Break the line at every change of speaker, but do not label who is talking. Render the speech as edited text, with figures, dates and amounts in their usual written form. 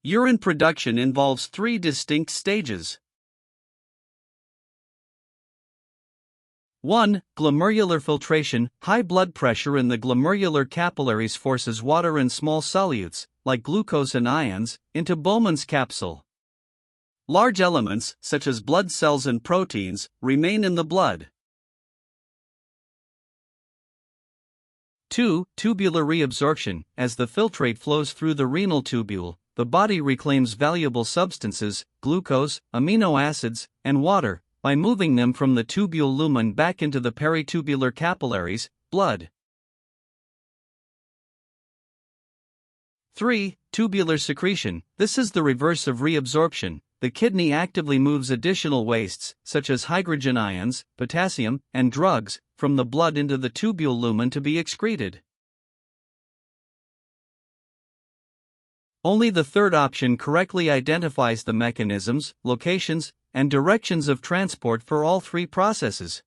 Urine production involves three distinct stages. 1. Glomerular filtration. High blood pressure in the glomerular capillaries forces water and small solutes, like glucose and ions, into Bowman's capsule. Large elements, such as blood cells and proteins, remain in the blood. 2. Tubular reabsorption. As the filtrate flows through the renal tubule, the body reclaims valuable substances, glucose, amino acids, and water, by moving them from the tubule lumen back into the peritubular capillaries, blood. 3. Tubular secretion. This is the reverse of reabsorption. The kidney actively moves additional wastes, such as hydrogen ions, potassium, and drugs, from the blood into the tubule lumen to be excreted. Only the third option correctly identifies the mechanisms, locations, and directions of transport for all three processes.